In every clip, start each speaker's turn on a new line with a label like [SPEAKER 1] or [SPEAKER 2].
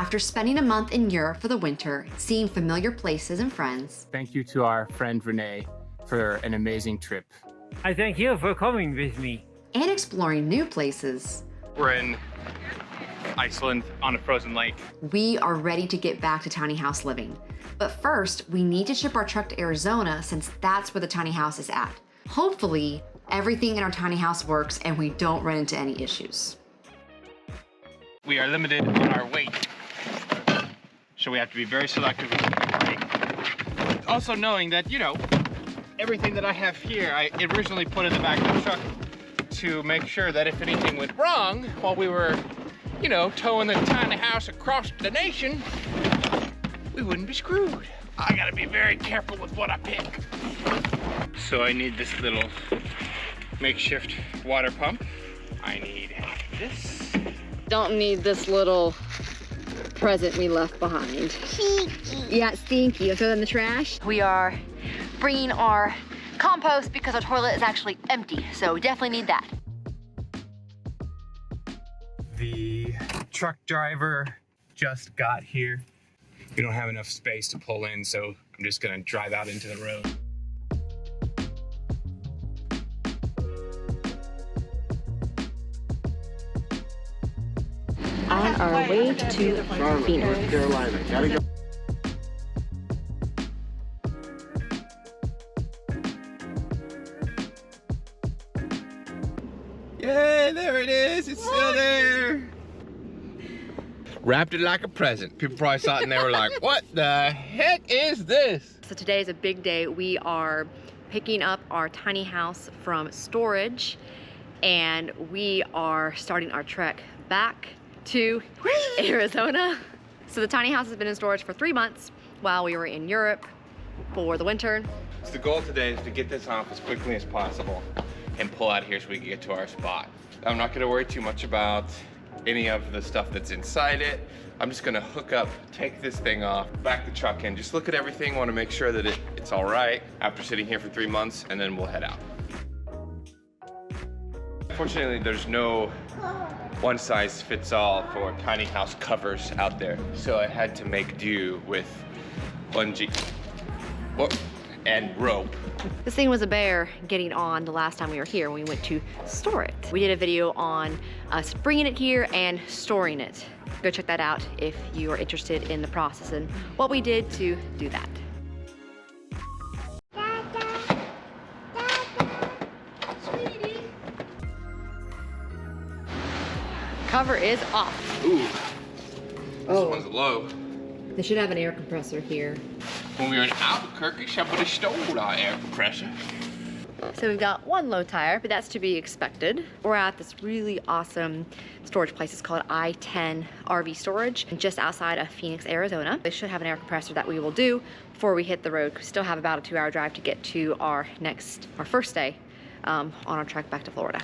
[SPEAKER 1] After spending a month in Europe for the winter, seeing familiar places and friends.
[SPEAKER 2] Thank you to our friend Renee for an amazing trip.
[SPEAKER 3] I thank you for coming with me.
[SPEAKER 1] And exploring new places.
[SPEAKER 2] We're in Iceland on a frozen lake.
[SPEAKER 1] We are ready to get back to tiny house living. But first, we need to ship our truck to Arizona since that's where the tiny house is at. Hopefully, everything in our tiny house works and we don't run into any issues.
[SPEAKER 2] We are limited on our weight, so we have to be very selective with what we take. Also knowing that, you know, everything that I have here, I originally put in the back of the truck to make sure that if anything went wrong while we were, you know, towing the tiny house across the nation, we wouldn't be screwed. I gotta be very careful with what I pick. So I need this little makeshift water pump. I need this.
[SPEAKER 1] Don't need this little present we left behind.
[SPEAKER 4] Stinky.
[SPEAKER 1] Yeah, it's stinky. I'll throw it in the trash. We are bringing our compost because our toilet is actually empty, so we definitely need that.
[SPEAKER 2] The truck driver just got here. We don't have enough space to pull in, so I'm just gonna drive out into the road.
[SPEAKER 1] On our way to Phoenix.
[SPEAKER 5] North Carolina. Gotta go.
[SPEAKER 2] Yay, there it is, it's still there. Wrapped it like a present. People probably saw it and they were like, what the heck is this?
[SPEAKER 1] So today is a big day. We are picking up our tiny house from storage and we are starting our trek back to Arizona. So the tiny house has been in storage for 3 months while we were in Europe for the winter.
[SPEAKER 2] So the goal today is to get this off as quickly as possible and pull out here so we can get to our spot. I'm not gonna worry too much about any of the stuff that's inside it. I'm just gonna hook up, take this thing off, back the truck in, just look at everything, wanna make sure that it's all right after sitting here for 3 months, and then we'll head out. Unfortunately, there's no one size fits all for tiny house covers out there. So I had to make do with bungee and rope.
[SPEAKER 1] This thing was a bear getting on the last time we were here when we went to store it. We did a video on us bringing it here and storing it. Go check that out if you are interested in the process and what we did to do that. Cover is off.
[SPEAKER 2] Ooh, this one's low.
[SPEAKER 1] They should have an air compressor here.
[SPEAKER 2] When we were in Albuquerque, somebody stole our air compressor.
[SPEAKER 1] So we've got one low tire, but that's to be expected. We're at this really awesome storage place. It's called I-10 RV Storage, just outside of Phoenix, Arizona. They should have an air compressor that we will do before we hit the road. We still have about a 2-hour drive to get to our first day on our trek back to Florida.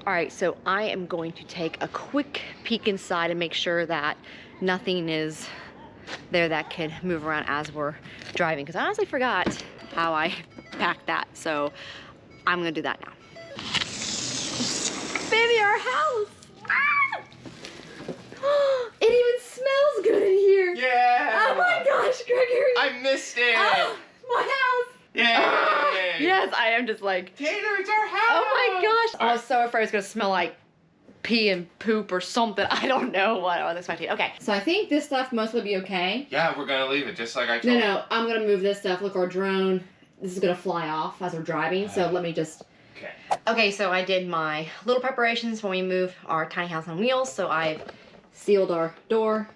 [SPEAKER 1] All right, so I am going to take a quick peek inside and make sure that nothing is there that could move around as we're driving, because I honestly forgot how I packed that. So I'm gonna do that now. Baby, our house! Ah! It even smells good in here.
[SPEAKER 2] Yeah!
[SPEAKER 1] Oh my gosh, Gregory!
[SPEAKER 2] I missed it!
[SPEAKER 1] Oh, my house!
[SPEAKER 2] Yay!
[SPEAKER 1] Ah! Yes, I am just like,
[SPEAKER 2] Taylor, it's our house!
[SPEAKER 1] oh my gosh! I was so afraid it's gonna smell like pee and poop or something. I don't know what I was expecting. Okay, so I think this stuff mostly be okay.
[SPEAKER 2] Yeah, we're gonna leave it just like I told you.
[SPEAKER 1] No, I'm gonna move this stuff. Look, our drone, this is gonna fly off as we're driving, so let me just...
[SPEAKER 2] Okay.
[SPEAKER 1] Okay, so I did my little preparations when we moved our tiny house on wheels. So I've sealed our door,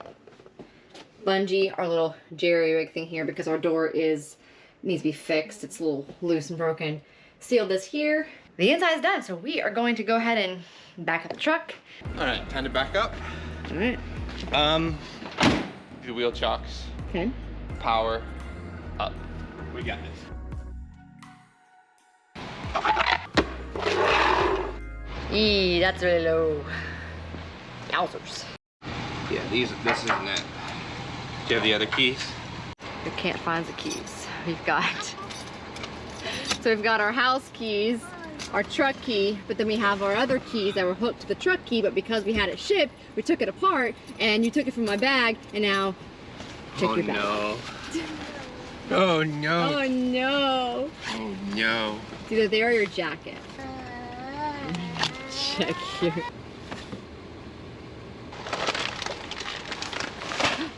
[SPEAKER 1] bungee, our little jerry rig thing here because our door needs to be fixed. It's a little loose and broken. Sealed this here. The inside is done, so we are going to go ahead and back up the truck.
[SPEAKER 2] All right, time to back up.
[SPEAKER 1] All right.
[SPEAKER 2] The wheel chocks.
[SPEAKER 1] Okay.
[SPEAKER 2] Power up. We got this.
[SPEAKER 1] Eee, that's really low. Yowzers.
[SPEAKER 2] Yeah, this isn't it. Do you have the other keys?
[SPEAKER 1] We can't find the keys. We've got our house keys our truck key, but then we have our other keys that were hooked to the truck key, but because we had it shipped, we took it apart, and you took it from my bag, and now check your bag.
[SPEAKER 2] No. Oh no.
[SPEAKER 1] Oh no.
[SPEAKER 2] Oh no.
[SPEAKER 1] It's either there or your jacket. Check here.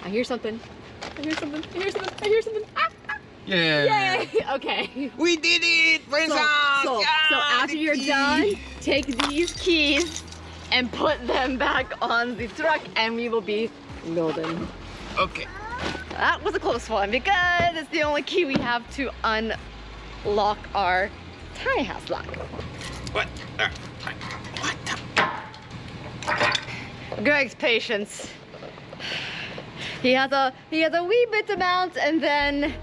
[SPEAKER 1] I hear something. I hear something. I hear something. I hear something. Ah, ah.
[SPEAKER 2] Yeah.
[SPEAKER 1] Yay! Okay.
[SPEAKER 2] We did it! Friends
[SPEAKER 1] So after you're done, take these keys and put them back on the truck and we will be golden.
[SPEAKER 2] Okay.
[SPEAKER 1] That was a close one because it's the only key we have to unlock our tiny house lock.
[SPEAKER 2] What? What?
[SPEAKER 1] Greg's patience. He has a wee bit amount and then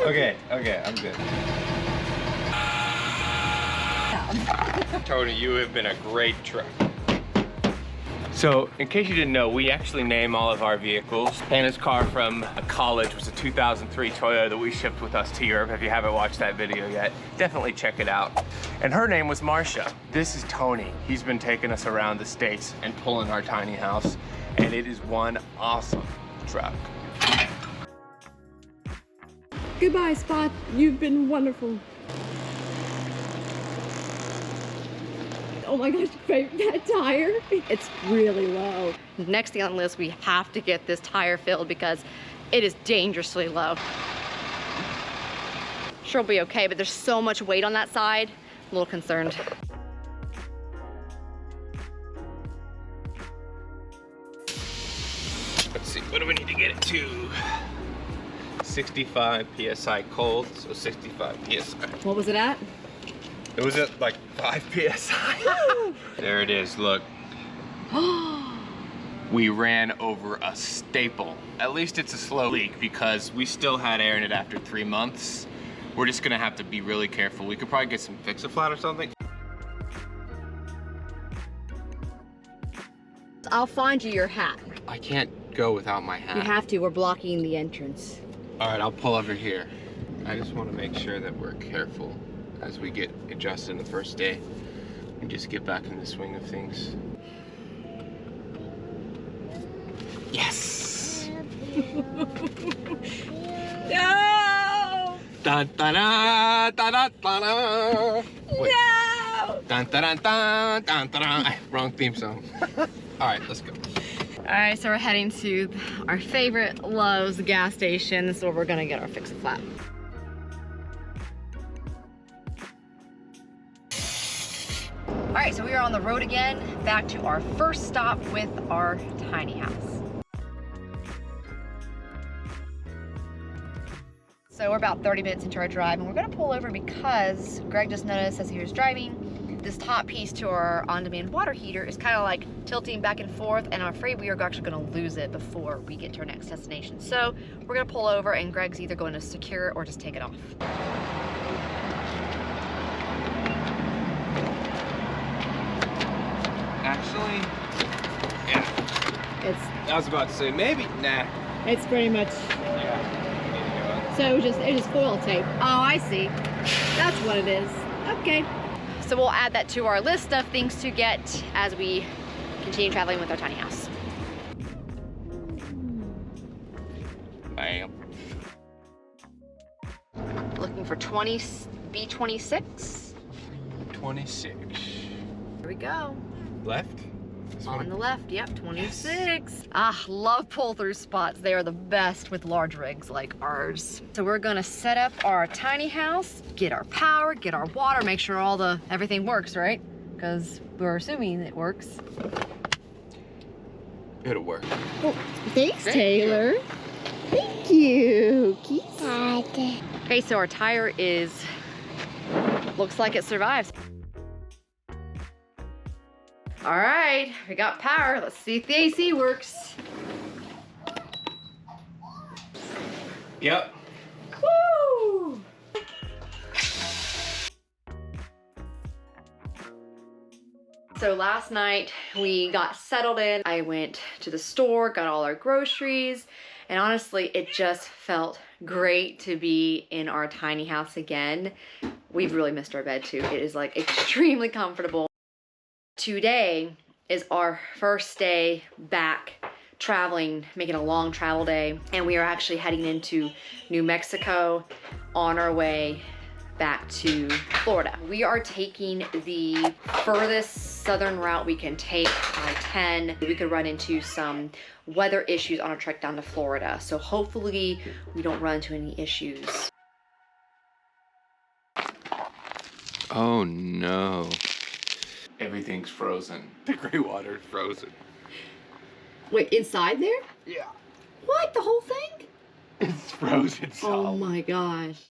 [SPEAKER 2] Okay, I'm good. Tony, you have been a great truck. So, in case you didn't know, we actually name all of our vehicles. Hannah's car from college was a 2003 Toyota that we shipped with us to Europe. If you haven't watched that video yet, definitely check it out. And her name was Marcia. This is Tony. He's been taking us around the States and pulling our tiny house, and it is one awesome truck.
[SPEAKER 1] goodbye, Spot. You've been wonderful. Oh my gosh, that tire, it's really low. Next thing on the list, we have to get this tire filled because it is dangerously low. Sure will be okay, but there's so much weight on that side, I'm a little concerned.
[SPEAKER 2] Let's see, what do we need to get it to? 65 PSI cold, so 65 PSI.
[SPEAKER 1] What was it at?
[SPEAKER 2] It was at like 5 PSI. There it is, look. We ran over a staple. At least it's a slow leak because we still had air in it after 3 months. We're just gonna have to be really careful. We could probably get some Fix-A-Flat or something.
[SPEAKER 1] I'll find you your hat.
[SPEAKER 2] I can't go without my hat.
[SPEAKER 1] You have to, we're blocking the entrance.
[SPEAKER 2] All right, I'll pull over here. I just want to make sure that we're careful as we get adjusted in the first day and just get back in the swing of things. Yes!
[SPEAKER 1] No!
[SPEAKER 2] Dun, dun, dun, dun, dun, dun, dun. Wait.
[SPEAKER 1] No!
[SPEAKER 2] Dun, dun, dun, dun, dun, dun, dun. Wrong theme song. All right, let's go.
[SPEAKER 1] All right, so we're heading to our favorite Love's gas station. This is where we're gonna get our Fix-A-Flat. All right, so we are on the road again, back to our first stop with our tiny house. So we're about 30 minutes into our drive, and we're gonna pull over because Greg just noticed as he was driving, this top piece to our on-demand water heater is kind of like tilting back and forth, and I'm afraid we are actually gonna lose it before we get to our next destination. So we're gonna pull over, and Greg's either going to secure it or just take it off.
[SPEAKER 2] Actually, yeah. I was about to say maybe. Nah.
[SPEAKER 1] It's pretty much.
[SPEAKER 2] Yeah.
[SPEAKER 1] So it's just foil tape. Oh, I see. That's what it is. Okay. So we'll add that to our list of things to get as we continue traveling with our tiny house.
[SPEAKER 2] Bam.
[SPEAKER 1] Looking for B26.
[SPEAKER 2] 26.
[SPEAKER 1] Here we go.
[SPEAKER 2] Left? This
[SPEAKER 1] On
[SPEAKER 2] one?
[SPEAKER 1] the left, yep, 26. Ah, love pull-through spots. They are the best with large rigs like ours. So we're gonna set up our tiny house, get our power, get our water, make sure everything works, right? Because we're assuming it works.
[SPEAKER 2] It'll work.
[SPEAKER 1] Oh, thanks, Taylor. Thank you. Keys. Okay, so our tire looks like it survives. All right, we got power. Let's see if the AC works.
[SPEAKER 2] Yep.
[SPEAKER 1] Woo! So last night we got settled in. I went to the store, got all our groceries, And honestly, it just felt great to be in our tiny house again. We've really missed our bed too. It is like extremely comfortable. Today is our first day back traveling, making a long travel day, and we are actually heading into New Mexico on our way back to Florida. We are taking the furthest southern route we can take, I-10. We could run into some weather issues on our trek down to Florida, so hopefully we don't run into any issues.
[SPEAKER 2] Oh no. Everything's frozen. The gray water's frozen.
[SPEAKER 1] Wait, inside there?
[SPEAKER 2] Yeah.
[SPEAKER 1] What, the whole thing?
[SPEAKER 2] It's frozen solid.
[SPEAKER 1] Oh my gosh.